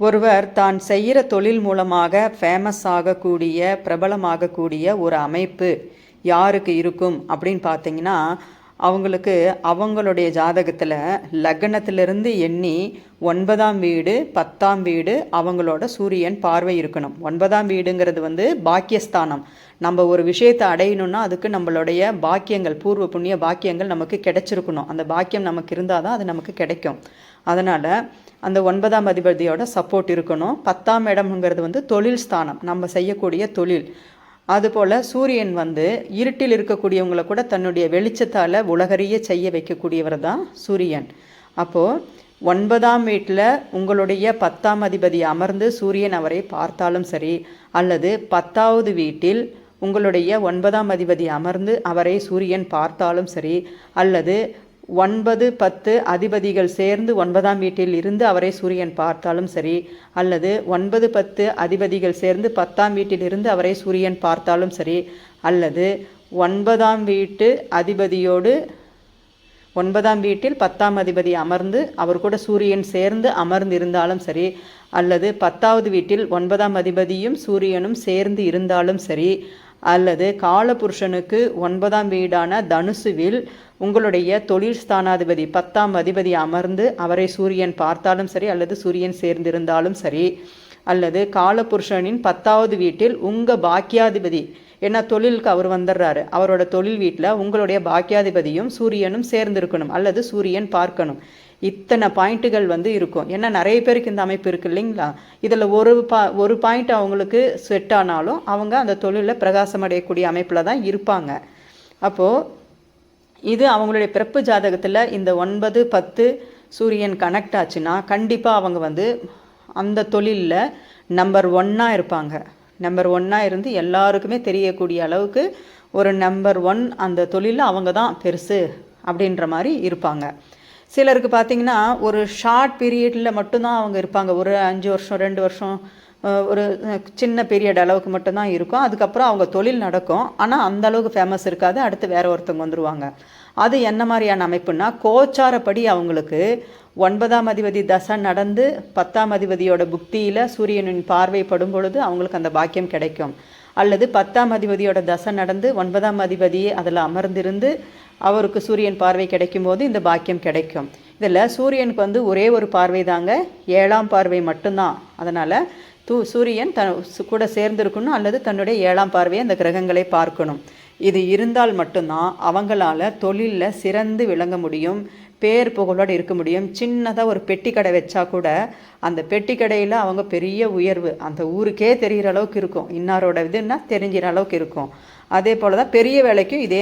ஒருவர் தான் செய்கிற தொழில் மூலமாக ஃபேமஸ் ஆகக்கூடிய பிரபலமாகக்கூடிய ஒரு அமைப்பு யாருக்கு இருக்கும் அப்படின்னு பார்த்தீங்கன்னா, அவங்களுக்கு அவங்களுடைய ஜாதகத்தில் லக்னத்திலிருந்து எண்ணி 9ஆம் வீடு 10ஆம் வீடு அவங்களோட சூரியன் பார்வை இருக்கணும். 9ஆம் வீடுங்கிறது வந்து பாக்கியஸ்தானம். நம்ம ஒரு விஷயத்தை அடையணும்னா அதுக்கு நம்மளுடைய பாக்கியங்கள், பூர்வ புண்ணிய பாக்கியங்கள் நமக்கு கிடைச்சிருக்கணும். அந்த பாக்கியம் நமக்கு இருந்தால் தான் அது நமக்கு கிடைக்கும். அதனால் அந்த 9ஆம் அதிபதியோட சப்போர்ட் இருக்கணும். 10ஆம் இடம்ங்கிறது வந்து தொழில் ஸ்தானம், நம்ம செய்யக்கூடிய தொழில். அதுபோல் சூரியன் வந்து இருட்டில் இருக்கக்கூடியவங்களை கூட தன்னுடைய வெளிச்சத்தால் உலகறிய செய்ய வைக்கக்கூடியவர் தான் சூரியன். அப்போது 9ஆம் வீட்டில் உங்களுடைய 10ஆம் அதிபதி அமர்ந்து சூரியன் அவரை பார்த்தாலும் சரி, அல்லது 10ஆவது வீட்டில் உங்களுடைய 9ஆம் அதிபதி அமர்ந்து அவரை சூரியன் பார்த்தாலும் சரி, அல்லது 9, 10 அதிபதிகள் சேர்ந்து 9ஆம் வீட்டில் இருந்து அவரை சூரியன் பார்த்தாலும் சரி, அல்லது 9, 10 அதிபதிகள் சேர்ந்து 10ஆம் வீட்டில் இருந்து அவரை சூரியன் பார்த்தாலும் சரி, அல்லது 9ஆம் வீட்டு அதிபதியோடு 9ஆம் வீட்டில் 10ஆம் அதிபதி அமர்ந்து அவர் கூட சூரியன் சேர்ந்து அமர்ந்து இருந்தாலும் சரி, அல்லது 10ஆவது வீட்டில் 9ஆம் அதிபதியும் சூரியனும் சேர்ந்து இருந்தாலும் சரி, அல்லது காலபுருஷனுக்கு 9ஆம் வீடான தனுசுவில் உங்களுடைய தொழில் ஸ்தானாதிபதி 10ஆம் அதிபதி அமர்ந்து அவரை சூரியன் பார்த்தாலும் சரி, அல்லது சூரியன் சேர்ந்திருந்தாலும் சரி, அல்லது காலபுருஷனின் 10ஆவது வீட்டில் உங்கள் பாக்கியாதிபதி, ஏன்னா தொழிலுக்கு அவர் வந்துடுறாரு, அவரோட தொழில் வீட்டில் உங்களுடைய பாக்கியாதிபதியும் சூரியனும் சேர்ந்திருக்கணும், அல்லது சூரியன் பார்க்கணும். இத்தனை பாயிண்ட்டுகள் வந்து இருக்கும். ஏன்னா நிறைய பேருக்கு இந்த அமைப்பு இருக்குது இல்லைங்களா. இதில் ஒரு பாயிண்ட் அவங்களுக்கு செட் ஆனாலும் அவங்க அந்த தொழிலில் பிரகாசம் அடையக்கூடிய அமைப்பில் தான் இருப்பாங்க. அப்போது இது அவங்களுடைய பிறப்பு ஜாதகத்தில் இந்த 9, 10 சூரியன் கனெக்ட் ஆச்சுன்னா கண்டிப்பாக அவங்க வந்து அந்த தொழிலில் நம்பர் 1 இருப்பாங்க. நம்பர் 1 இருந்து எல்லாருக்குமே தெரியக்கூடிய அளவுக்கு ஒரு நம்பர் 1 அந்த தொழிலில் அவங்க தான் பெருசு அப்படின்ற மாதிரி இருப்பாங்க. சிலருக்கு பார்த்திங்கன்னா ஒரு ஷார்ட் பீரியடில் மட்டும்தான் அவங்க இருப்பாங்க. ஒரு 5 வருஷம் 2 வருஷம் ஒரு சின்ன பீரியட் அளவுக்கு மட்டும்தான் இருக்கும். அதுக்கப்புறம் அவங்க தொழில் நடக்கும், ஆனால் அந்த அளவுக்கு ஃபேமஸ் இருக்காது. அடுத்து வேற ஒருத்தவங்க வந்துடுவாங்க. அது என்ன மாதிரியான அமைப்புன்னா, கோச்சாரப்படி அவங்களுக்கு 9ஆம் அதிபதி தசை நடந்து 10ஆம் அதிபதியோட புக்தியில் சூரியனின் பார்வைப்படும் பொழுது அவங்களுக்கு அந்த பாக்கியம் கிடைக்கும். அல்லது 10ஆம் அதிபதியோட தசை நடந்து 9ஆம் அதிபதியே அதில் அமர்ந்திருந்து அவருக்கு சூரியன் பார்வை கிடைக்கும் போது இந்த பாக்கியம் கிடைக்கும். இதில் சூரியனுக்கு வந்து ஒரே ஒரு பார்வை தாங்க, 7ஆம் பார்வை மட்டும்தான். அதனால் சூரியன் கூட சேர்ந்திருக்கணும், அல்லது தன்னுடைய 7ஆம் பார்வையை அந்த கிரகங்களை பார்க்கணும். இது இருந்தால் மட்டும்தான் அவங்களால தொழிலில் சிறந்து விளங்க முடியும், பேர் புகழோடு இருக்க முடியும். சின்னதாக ஒரு பெட்டி கடை வச்சா கூட அந்த பெட்டி கடையில் அவங்க பெரிய உயர்வு அந்த ஊருக்கே தெரிகிற அளவுக்கு இருக்கும். இன்னாரோட இதுன்னா தெரிஞ்சிற அளவுக்கு இருக்கும். அதே போல் தான் பெரிய வேலைக்கும் இதே